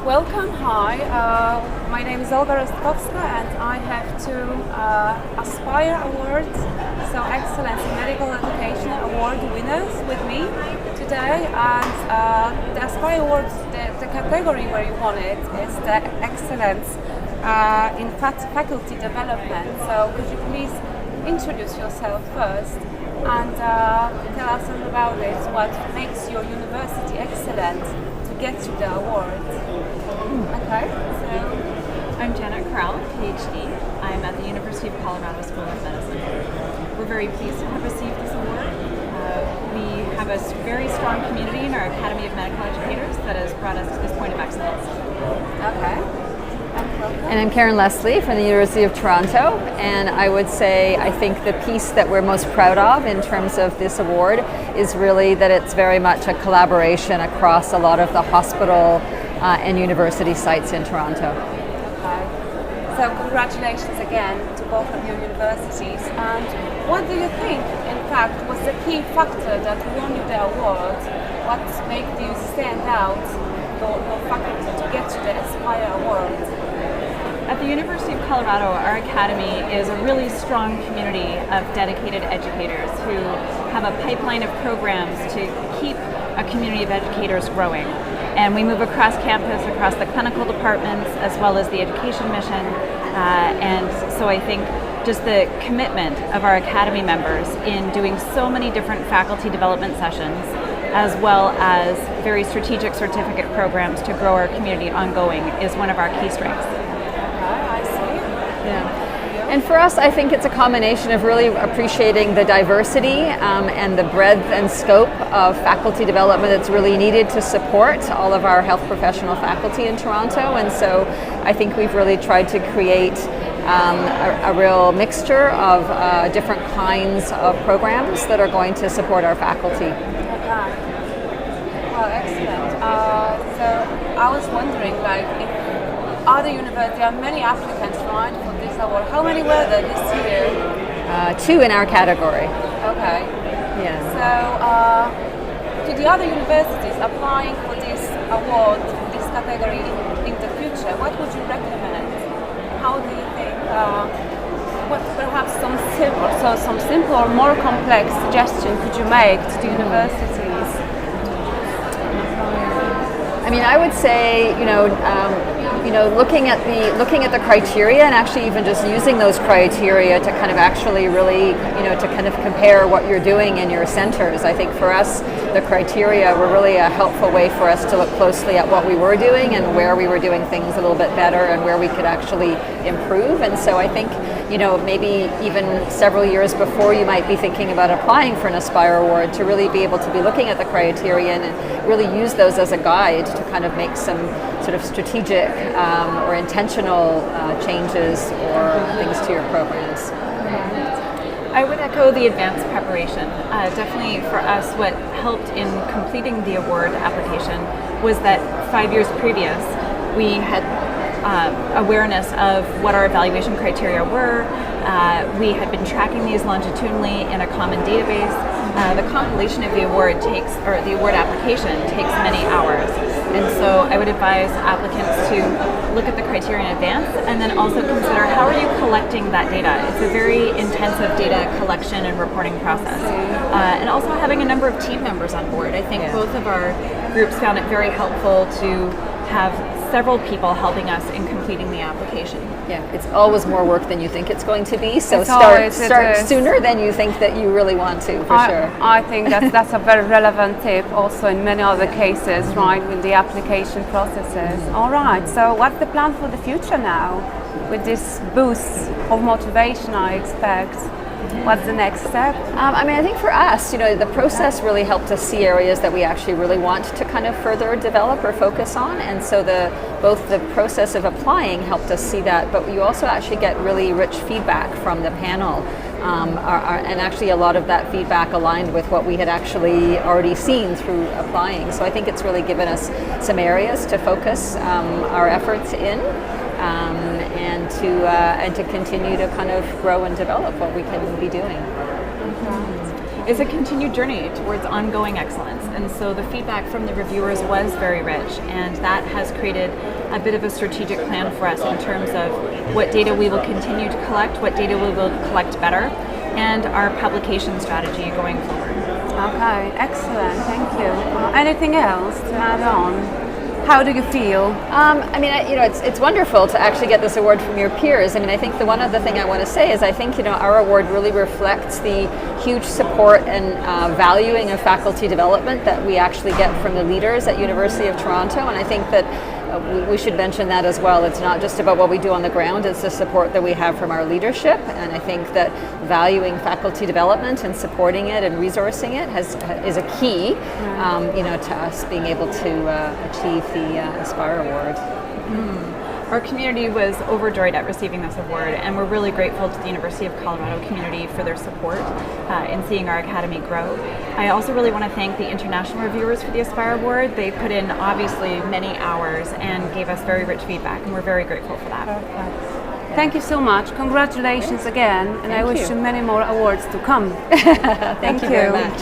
Welcome, hi. My name is Olga Rostkowska and I have two Aspire Awards, so Excellence in Medical Education Award winners with me today. And the Aspire Awards, the category where you won it is the Excellence in Faculty Development. So could you please introduce yourself first and tell us all about it, what makes your university excellent to get you the award. Okay, so I'm Janet Crowell, PhD. I'm at the University of Colorado School of Medicine. We're very pleased to have received this award. We have a very strong community in our Academy of Medical Educators that has brought us to this point of excellence. okay. And I'm Karen Leslie from the University of Toronto, and I would say I think the piece that we're most proud of in terms of this award is really that it's very much a collaboration across a lot of the hospital and university sites in Toronto. Okay. So congratulations again to both of your universities. And what do you think, in fact, was the key factor that won you the award? What made you stand out, your faculty, to get you the Aspire Award? At the University of Colorado, our academy is a really strong community of dedicated educators who have a pipeline of programs to keep a community of educators growing. And we move across campus, across the clinical departments, as well as the education mission. And so I think just the commitment of our academy members in doing so many different faculty development sessions, as well as very strategic certificate programs to grow our community ongoing, is one of our key strengths. And for us, I think it's a combination of really appreciating the diversity and the breadth and scope of faculty development that's really needed to support all of our health professional faculty in Toronto. And so I think we've really tried to create a real mixture of different kinds of programs that are going to support our faculty. Okay. Well, excellent. So I was wondering, like, if other universities, there are many applicants, right, for this award. How many were there this year? 2 in our category. Okay. Yeah. So, to the other universities applying for this award, this category in the future, what would you recommend? How do you think? What perhaps some simple or more complex suggestion could you make to the universities? I mean, I would say, looking at the criteria and actually even just using those criteria to kind of actually really, to kind of compare what you're doing in your centers. I think for us, the criteria were really a helpful way for us to look closely at what we were doing and where we were doing things a little bit better and where we could actually improve. And so I think, maybe even several years before you might be thinking about applying for an Aspire Award, to really be able to be looking at the criteria and really use those as a guide to kind of make some sort of strategic or intentional changes or things to your programs. I would echo the advanced preparation. Definitely for us, what helped in completing the award application was that 5 years previous, we had awareness of what our evaluation criteria were. We had been tracking these longitudinally in a common database. The compilation of the award application takes many hours. And so I would advise applicants to look at the criteria in advance and then also consider how are you collecting that data. It's a very intensive data collection and reporting process. And also having a number of team members on board. I think both of our groups found it very helpful to have several people helping us in completing the application. Yeah, it's always more work than you think it's going to be, so It's start sooner than you think that you really want to, for sure. I think that's a very relevant tip also in many other cases, right, with the application processes. All right, so what's the plan for the future now with this boost of motivation, I expect? What's the next step? I think for us, the process really helped us see areas that we actually really want to kind of further develop or focus on. And so both the process of applying helped us see that, but you also actually get really rich feedback from the panel. And actually a lot of that feedback aligned with what we had actually already seen through applying. So I think it's really given us some areas to focus our efforts in. And to continue to kind of grow and develop what we can be doing. is a continued journey towards ongoing excellence. And so the feedback from the reviewers was very rich, and that has created a bit of a strategic plan for us in terms of what data we will continue to collect, what data we will collect better, and our publication strategy going forward. Okay, excellent, thank you. Anything else to add on? How do you feel? It's wonderful to actually get this award from your peers. I think the one other thing I want to say is I think, our award really reflects the huge support and valuing of faculty development that we actually get from the leaders at University of Toronto, and I think that we should mention that as well. It's not just about what we do on the ground, it's the support that we have from our leadership, and I think that valuing faculty development and supporting it and resourcing it is a key to us being able to achieve the Aspire Award. Our community was overjoyed at receiving this award, and we're really grateful to the University of Colorado community for their support in seeing our academy grow. I also really want to thank the international reviewers for the Aspire Award. They put in obviously many hours and gave us very rich feedback, and we're very grateful for that. Perfect. Thank you so much. Congratulations again, and I wish you many more awards to come. Thank you very much.